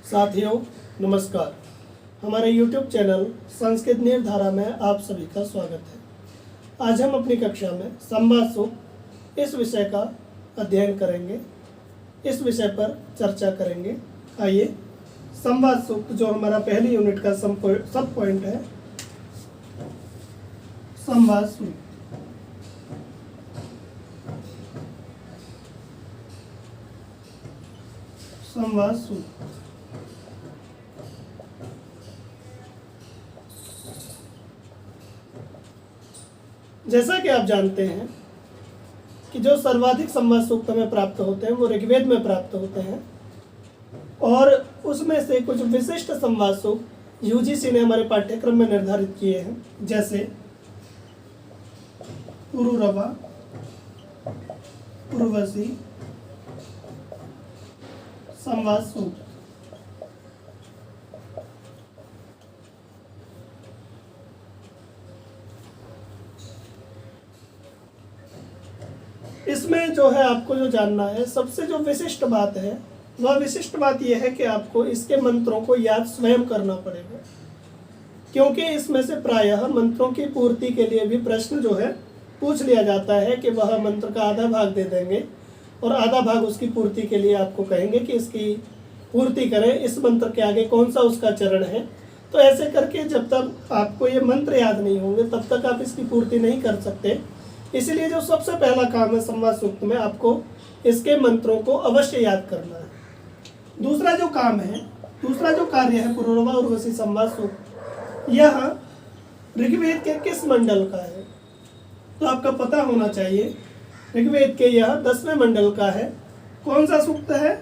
साथियों नमस्कार। हमारे YouTube चैनल संस्कृत निर्धारा में आप सभी का स्वागत है। आज हम अपनी कक्षा में संवाद सूक्त इस विषय का अध्ययन करेंगे, इस विषय पर चर्चा करेंगे। आइए, संवाद सूक्त जो हमारा पहली यूनिट का सब पॉइंट है, संवाद सूक्त। संवाद सूक्त जैसा कि आप जानते हैं कि जो सर्वाधिक संवाद सूक्त हमें प्राप्त होते हैं वो ऋग्वेद में प्राप्त होते हैं, और उसमें से कुछ विशिष्ट संवाद सूक्त यूजीसी ने हमारे पाठ्यक्रम में निर्धारित किए हैं, जैसे पुरुरवा, उर्वशी संवाद सूक्त। इसमें जो है आपको जो जानना है, सबसे जो विशिष्ट बात है वह विशिष्ट बात यह है कि आपको इसके मंत्रों को याद स्वयं करना पड़ेगा, क्योंकि इसमें से प्रायः मंत्रों की पूर्ति के लिए भी प्रश्न जो है पूछ लिया जाता है कि वह मंत्र का आधा भाग दे देंगे और आधा भाग उसकी पूर्ति के लिए आपको कहेंगे कि इसकी पूर्ति करें, इस मंत्र के आगे कौन सा उसका चरण है। तो ऐसे करके जब तक आपको ये मंत्र याद नहीं होंगे तब तक आप इसकी पूर्ति नहीं कर सकते। इसलिए जो सबसे पहला काम है संवाद सूक्त में, आपको इसके मंत्रों को अवश्य याद करना है। दूसरा जो काम है, दूसरा जो कार्य है पुरुरवा उर्वशी संवाद सूक्त, यह ऋग्वेद के किस मंडल का है तो आपका पता होना चाहिए। ऋग्वेद के यह 10वें मंडल का है। कौन सा सूक्त है?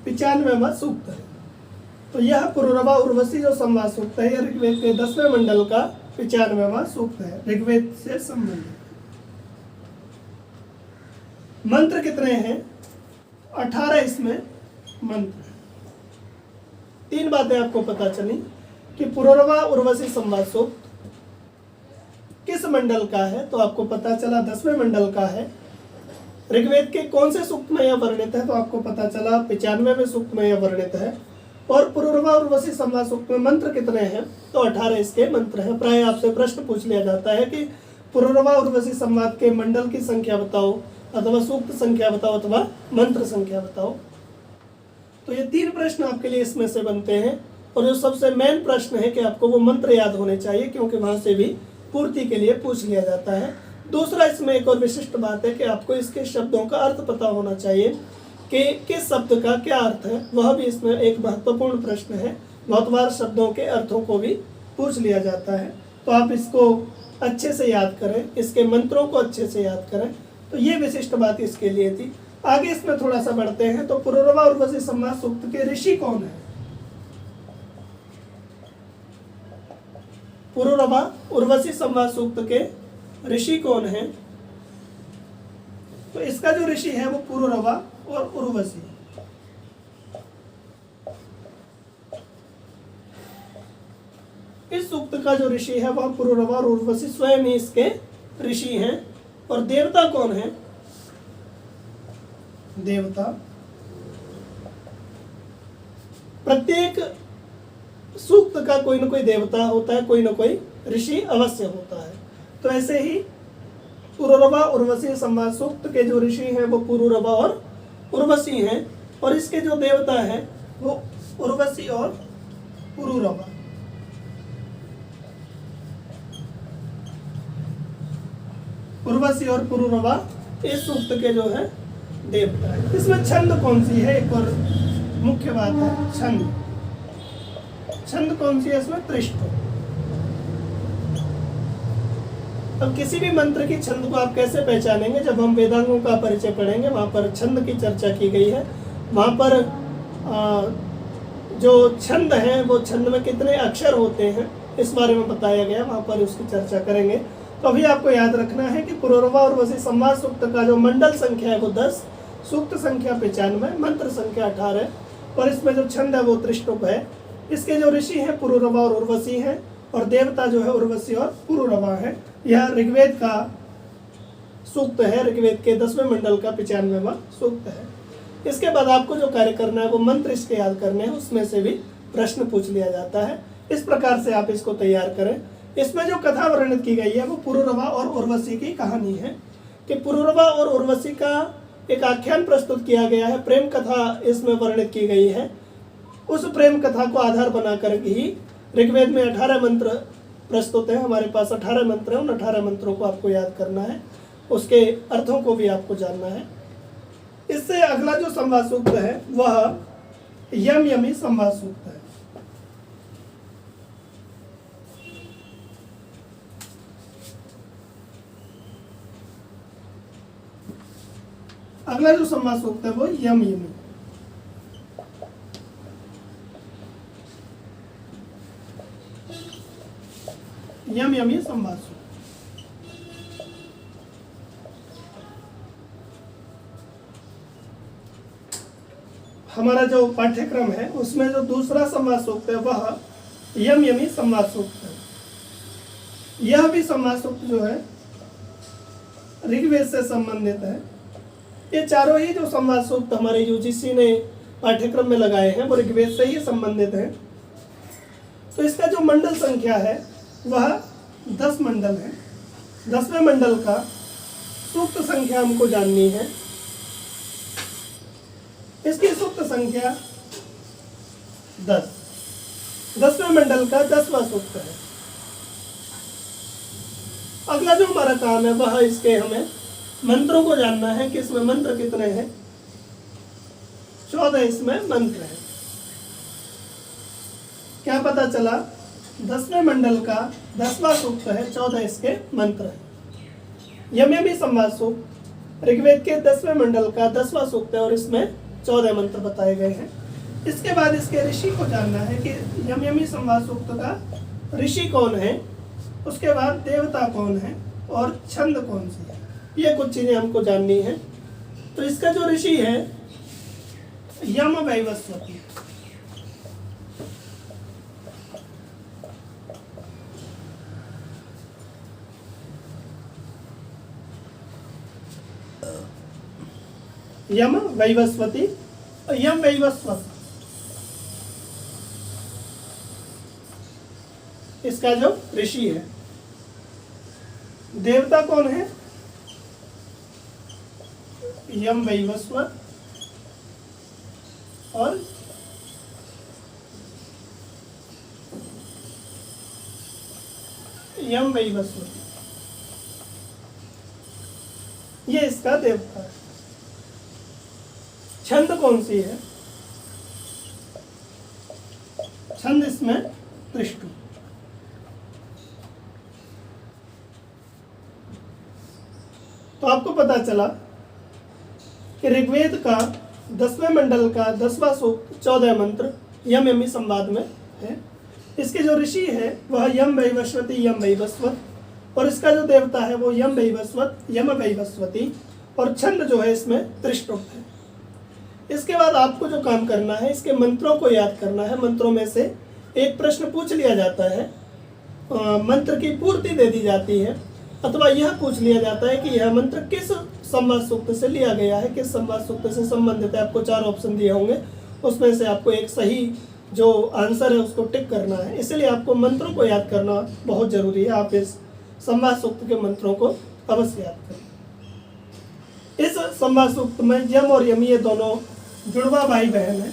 95वां सूक्त है। तो यह पुरुरवा उर्वशी जो संवाद सूक्त है, यह ऋग्वेद के 10वें मंडल का 95वां सूक्त है, ऋग्वेद से संबंधित। मंत्र कितने हैं? 18 इसमें मंत्र। 3 बातें आपको पता चली कि पुरुरवा उर्वशी संवाद सूक्त किस मंडल का है, तो आपको पता चला 10वें मंडल का है। ऋग्वेद के कौन से सूक्त में यह वर्णित है, तो आपको पता चला 95वें सूक्त में यह वर्णित है। और पुरुरवा उर्वशी संवाद सूक्त में मंत्र कितने हैं, तो 18 इसके मंत्र हैं। प्राय आपसे प्रश्न पूछ लिया जाता है कि पुरुरवा उर्वशी संवाद के मंडल की संख्या बताओ, अथवा सूक्त संख्या बताओ, अथवा मंत्र संख्या बताओ। तो ये 3 प्रश्न आपके लिए इसमें से बनते हैं, और जो सबसे मेन प्रश्न है कि आपको वो मंत्र याद होने चाहिए, क्योंकि वहां से भी पूर्ति के लिए पूछ लिया जाता है। दूसरा इसमें एक और विशिष्ट बात है कि आपको इसके शब्दों का अर्थ पता होना चाहिए कि किस शब्द का क्या अर्थ है, वह भी इसमें एक महत्वपूर्ण प्रश्न है। बहुत बार शब्दों के अर्थों को भी पूछ लिया जाता है, तो आप इसको अच्छे से याद करें, इसके मंत्रों को अच्छे से याद करें। तो ये विशिष्ट बात इसके लिए थी। आगे इसमें थोड़ा सा बढ़ते हैं। तो पुरुरवा उर्वशी संवाद सूक्त के ऋषि कौन है? पुरुरवा उर्वशी संवाद सूक्त के ऋषि कौन है? तो इसका जो ऋषि है वो पुरुरवा और उर्वशी। इस सूक्त का जो ऋषि है वह पुरुरवा और उर्वशी स्वयं ही इसके ऋषि हैं। और देवता कौन है? देवता, प्रत्येक सूक्त का कोई न कोई देवता होता है, कोई न कोई ऋषि अवश्य होता है। तो ऐसे ही पुरुरवा उर्वशी संवाद सूक्त के जो ऋषि हैं वो पुरुरवा और उर्वशी हैं, और इसके जो देवता हैं वो उर्वशी और पुरुरवा। उर्वशी और पुरुरवा इस सूक्त के जो है देवता है। इसमें छंद कौन सी है, एक और मुख्य बात है छंद। छंद कौन सी है इसमें? त्रिष्ठ। अब किसी भी मंत्र की छंद को आप कैसे पहचानेंगे? जब हम वेदांगों का परिचय पढ़ेंगे वहां पर छंद की चर्चा की गई है। वहां पर जो छंद है वो छंद में कितने अक्षर होते हैं इस बारे में बताया गया, वहां पर उसकी चर्चा करेंगे। तो अभी आपको याद रखना है कि पुरुरवा उर्वशी संवाद सूक्त का जो मंडल संख्या है वो 10, सूक्त संख्या 95, मंत्र संख्या 18, और इसमें जो छंद है वो त्रिष्टुप है। इसके जो ऋषि हैं पुरुरवा और उर्वशी हैं, और देवता जो है उर्वशी और पुरुरवा है। यह ऋग्वेद का सूक्त है, ऋग्वेद के 10वें मंडल का 95वां सूक्त है। इसके बाद आपको जो कार्य करना है वो मंत्र इसके याद करने हैं, उसमें से भी प्रश्न पूछ लिया जाता है। इस प्रकार से आप इसको तैयार करें। इसमें जो कथा वर्णित की गई है वो पुरुरवा और उर्वशी की कहानी है कि पुरुरवा और उर्वशी का एक आख्यान प्रस्तुत किया गया है, प्रेम कथा इसमें वर्णित की गई है। उस प्रेम कथा को आधार बनाकर ही ऋग्वेद में 18 मंत्र प्रस्तुत है। हमारे पास 18 मंत्र हैं, उन 18 मंत्रों को आपको याद करना है, उसके अर्थों को भी आपको जानना है। इससे अगला जो संवाद सूक्त है वह यम यमी संवाद सूक्त है। अगला जो संवाद सूक्त है वो यम यमी। यम यमी संवाद सूक्त। हमारा जो पाठ्यक्रम है उसमें जो दूसरा संवाद सूक्त है वह यम यमी संवाद सूक्त है। यह भी संवाद सूक्त जो है ऋग्वेद से संबंधित है। ये चारों ही जो संवाद सूक्त हमारे यूजीसी ने पाठ्यक्रम में लगाए हैं वो ऋग्वेद से ही संबंधित हैं। तो इसका जो मंडल संख्या है वह 10 मंडल है। 10वें मंडल का सूक्त संख्या हमको जाननी है। इसकी सूक्त संख्या 10। 10वें मंडल का 10वां सूक्त है। अगला जो हमारा काम है वह इसके हमें मंत्रों को जानना है कि इसमें मंत्र कितने हैं। 14 इसमें मंत्र हैं। क्या पता चला? 10वें मंडल का 10वां सूक्त है, 14 इसके मंत्र हैं। यम यमी संवाद सूक्त ऋग्वेद के 10वें मंडल का 10वां सूक्त है और इसमें 14 मंत्र बताए गए हैं। इसके बाद इसके ऋषि को जानना है कि यम यमी संवाद सूक्त का ऋषि कौन है, उसके बाद देवता कौन है और छंद कौन सी है, ये कुछ चीजें हमको जाननी है। तो इसका जो ऋषि है यम वैवस्वती। यम वैवस्वती। यम वैवस्वत इसका जो ऋषि है। देवता कौन है? यम वैवस्वत और यम वैवस्वत, ये इसका देवता है। छंद कौन सी है? छंद इसमें त्रिष्टु। तो आपको पता चला कि ऋग्वेद का 10वें मंडल का 10वां सूक्त 14 मंत्र यम यमी संवाद में है। इसके जो ऋषि है वह यम वैवस्वती यम वैवस्वत, और इसका जो देवता है वो यम वैवस्वत यम वैवस्वती, और छंद जो है इसमें त्रिष्टुप है। इसके बाद आपको जो काम करना है इसके मंत्रों को याद करना है। मंत्रों में से एक प्रश्न पूछ लिया जाता है, मंत्र की पूर्ति दे दी जाती है, अथवा यह पूछ लिया जाता है कि यह मंत्र किस संवाद सूक्त से लिया गया है, किस संवाद सूक्त से संबंधित है। आपको 4 ऑप्शन दिए होंगे, उसमें से आपको एक सही जो आंसर है उसको टिक करना है। इसलिए आपको मंत्रों को याद करना बहुत जरूरी है। आप इस संवाद सूक्त के मंत्रों को अवश्य याद करें। इस संवाद सूक्त में यम और यमी ये दोनों जुड़वा भाई बहन है।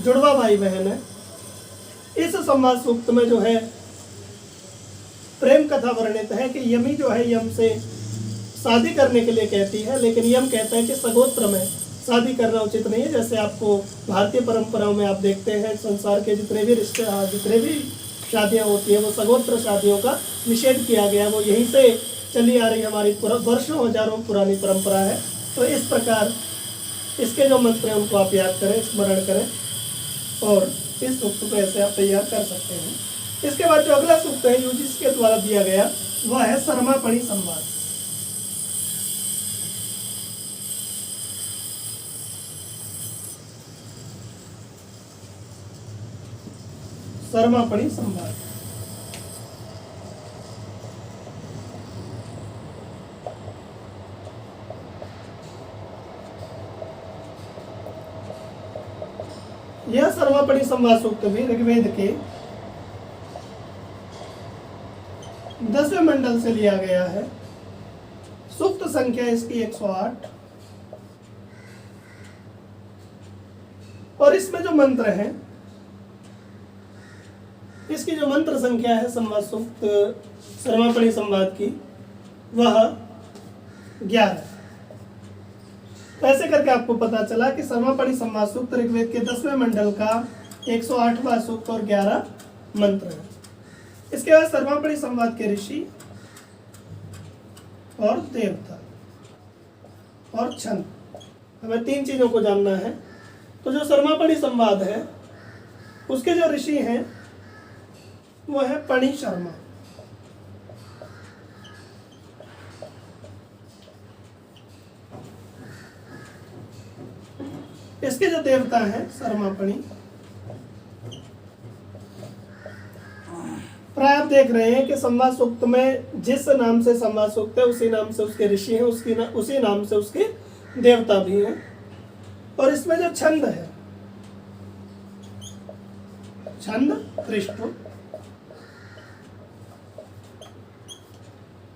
जुड़वा भाई बहन है। इस संवाद सूक्त में जो है प्रेम कथा वर्णित है कि यमी जो है यम से शादी करने के लिए कहती है, लेकिन यम कहता है कि सगोत्र में शादी करना उचित नहीं है। जैसे आपको भारतीय परंपराओं में आप देखते हैं संसार के जितने भी रिश्ते जितने भी शादियां होती है वो सगोत्र शादियों का निषेध किया गया। वो यहीं से चली आ रही हमारी वर्षों हजारों पुरानी परंपरा है। तो इस प्रकार इसके जो मंत्र हैं उनको आप याद करें, स्मरण करें, और इस सूक्त को ऐसे आप तैयार कर सकते हैं। इसके बाद जो अगला सूक्त है यूजीसी के द्वारा दिया गया वह है सरमापणि संवाद। सरमापणि संवाद। यह सर्वापणि संवाद सूक्त भी ऋग्वेद के 10वें मंडल से लिया गया है। सूक्त संख्या इसकी 108 और इसमें जो मंत्र है, इसकी जो मंत्र संख्या है संवाद सूक्त सर्वापणि संवाद की, वह 11। ऐसे करके आपको पता चला कि सर्वापणि संवाद सूक्त ऋग्वेद के 10वें मंडल का 108वां सूक्त और 11 मंत्र है। इसके बाद सर्वापणि संवाद के ऋषि और देवता और छंद, हमें 3 चीजों को जानना है। तो जो सर्वापणि संवाद है उसके जो ऋषि हैं वो है पणि शर्मा। इसके जो देवता हैं सर्वापणि। प्राय आप देख रहे हैं कि संवाद सूक्त में जिस नाम से संवाद सूक्त है उसी नाम से उसके ऋषि हैं, उसी नाम से उसके देवता भी हैं। और इसमें जो छंद है, छंद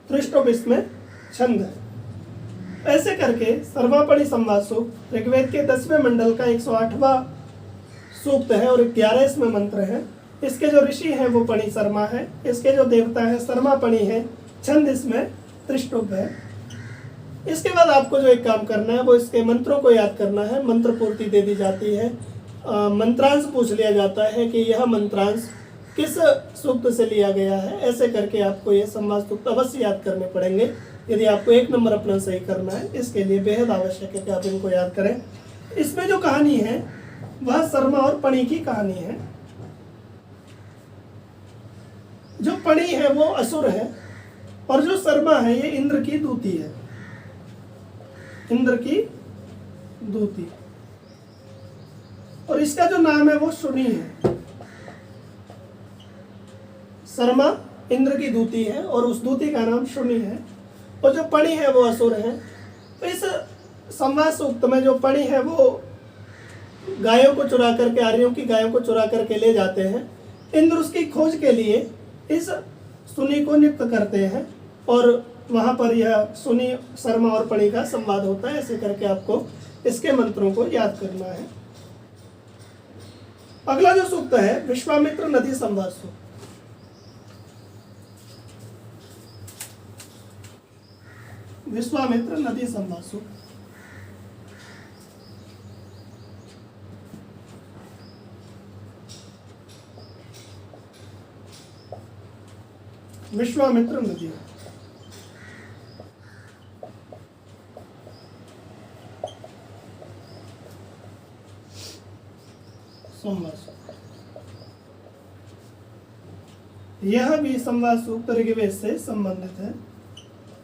त्रिष्टुप इसमें छंद है। ऐसे करके सर्वापणि संवाद सूक्त ऋग्वेद के 10वें मंडल का 108वां सूक्त है और 11 इसमें मंत्र हैं। इसके जो ऋषि हैं वो पणि शर्मा है, इसके जो देवता है सर्वापणि है, छंद इसमें त्रिष्टुप है। इसके बाद आपको जो एक काम करना है वो इसके मंत्रों को याद करना है। मंत्र पूर्ति दे दी जाती है, मंत्रांश पूछ लिया जाता है कि यह मंत्रांश किस सूक्त से लिया गया है। ऐसे करके आपको ये संवाद सूक्त अवश्य याद करने पड़ेंगे यदि आपको 1 नंबर अपना सही करना है। इसके लिए बेहद आवश्यक है कि आप इनको याद करें। इसमें जो कहानी है वह शर्मा और पणि की कहानी है। जो पणि है वो असुर है और जो शर्मा है ये इंद्र की दूती है, इंद्र की दूती। और इसका जो नाम है वो शुनि है। शर्मा इंद्र की दूती है और उस दूती का नाम शुनि है और जो पणि है वो असुर है। तो इस संवाद सूक्त में जो पणि है वो गायों को चुरा करके, आर्यों की गायों को चुरा करके ले जाते हैं। इंद्र उसकी खोज के लिए इस शुनि को नियुक्त करते हैं और वहां पर यह शुनि, शर्मा और पणि का संवाद होता है। ऐसे करके आपको इसके मंत्रों को याद करना है। अगला जो सूक्त है विश्वामित्र नदी संवाद सूक्त। विश्वामित्र नदी संवाद सूक्त। विश्वामित्र नदी संवाद सूक्त। यह भी संवाद सूक्त ऋग्वेद से संबंधित है,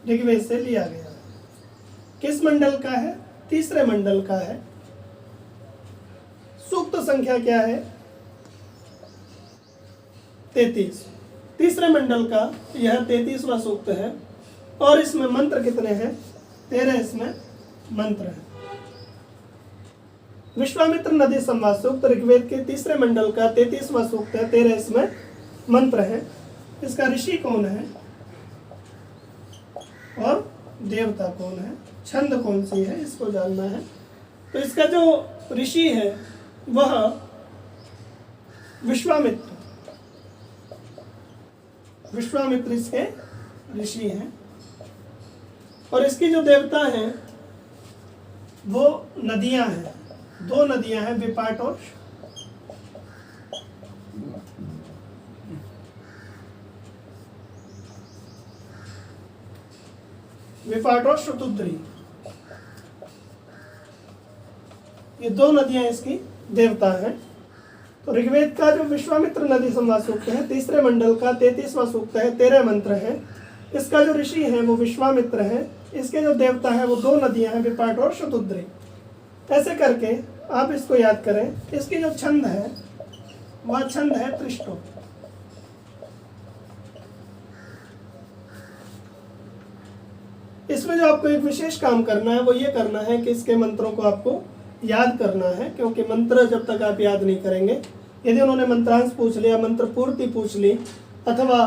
ऋग्वेद से लिया गया है। किस मंडल का है? 3रे मंडल का है। सूक्त संख्या क्या है? 33। 3रे मंडल का यह 33वां सूक्त है और इसमें मंत्र कितने हैं? 13 इसमें मंत्र हैं। विश्वामित्र नदी संवाद सूक्त ऋग्वेद के 3रे मंडल का 33वां सूक्त है, 13 इसमें मंत्र हैं। इसका ऋषि कौन है और देवता कौन है, छंद कौन सी है, इसको जानना है। तो इसका जो ऋषि है वह विश्वामित्र, विश्वामित्र इसके ऋषि हैं। और इसकी जो देवता हैं वो नदियां हैं, 2 नदियां हैं, विपाट और शतुद्री। ये 2 नदियां इसकी देवता हैं। तो ऋग्वेद का जो विश्वामित्र नदी संवाद सूक्त है 3रे मंडल का 33वां सूक्त है, 13 मंत्र है। इसका जो ऋषि है वो विश्वामित्र है। इसके जो देवता है वो 2 नदियां हैं, विपाट और शतुद्री। ऐसे करके आप इसको याद करें। इसकी जो छंद है वह छंद है त्रिष्टुप। इसमें जो आपको एक विशेष काम करना है वो ये करना है कि इसके मंत्रों को आपको याद करना है, क्योंकि मंत्र जब तक आप याद नहीं करेंगे, यदि उन्होंने मंत्रांश पूछ लिया, मंत्र पूर्ति पूछ ली, अथवा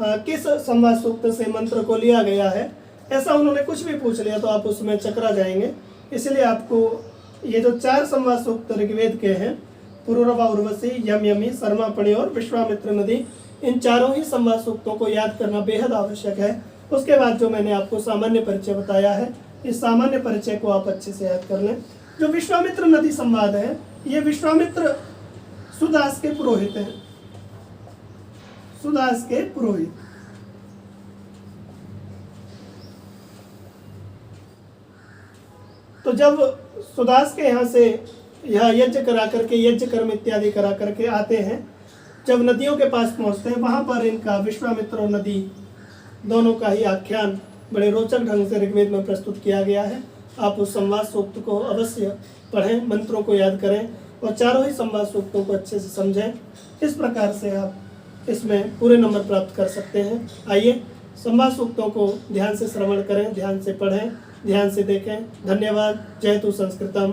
किस संवाद सूक्त से मंत्र को लिया गया है, ऐसा उन्होंने कुछ भी पूछ लिया तो आप उसमें चकरा जाएंगे। इसलिए आपको ये जो 4 संवाद सूक्त ऋग्वेद के हैं, पुरूरवा, उर्वशी, यम यमी, शर्मापणि और विश्वामित्र नदी, इन चारों ही संवाद सूक्तों को याद करना बेहद आवश्यक है। उसके बाद जो मैंने आपको सामान्य परिचय बताया है, इस सामान्य परिचय को आप अच्छे से याद कर लें। जो विश्वामित्र नदी संवाद है, ये विश्वामित्र सुदास के पुरोहित हैं, सुदास के पुरोहित। तो जब सुदास के यहाँ से यह यज्ञ करा करके, यज्ञ कर्म इत्यादि करा करके आते हैं, जब नदियों के पास पहुँचते हैं, वहाँ पर इनका विश्वामित्र और नदी दोनों का ही आख्यान बड़े रोचक ढंग से ऋग्वेद में प्रस्तुत किया गया है। आप उस संवाद सूक्त को अवश्य पढ़ें, मंत्रों को याद करें और चारों ही संवाद सूक्तों को अच्छे से समझें। इस प्रकार से आप इसमें पूरे नंबर प्राप्त कर सकते हैं। आइए संवाद सूक्तों को ध्यान से श्रवण करें, ध्यान से पढ़ें, ध्यान से देखें। धन्यवाद। जय तु संस्कृतम।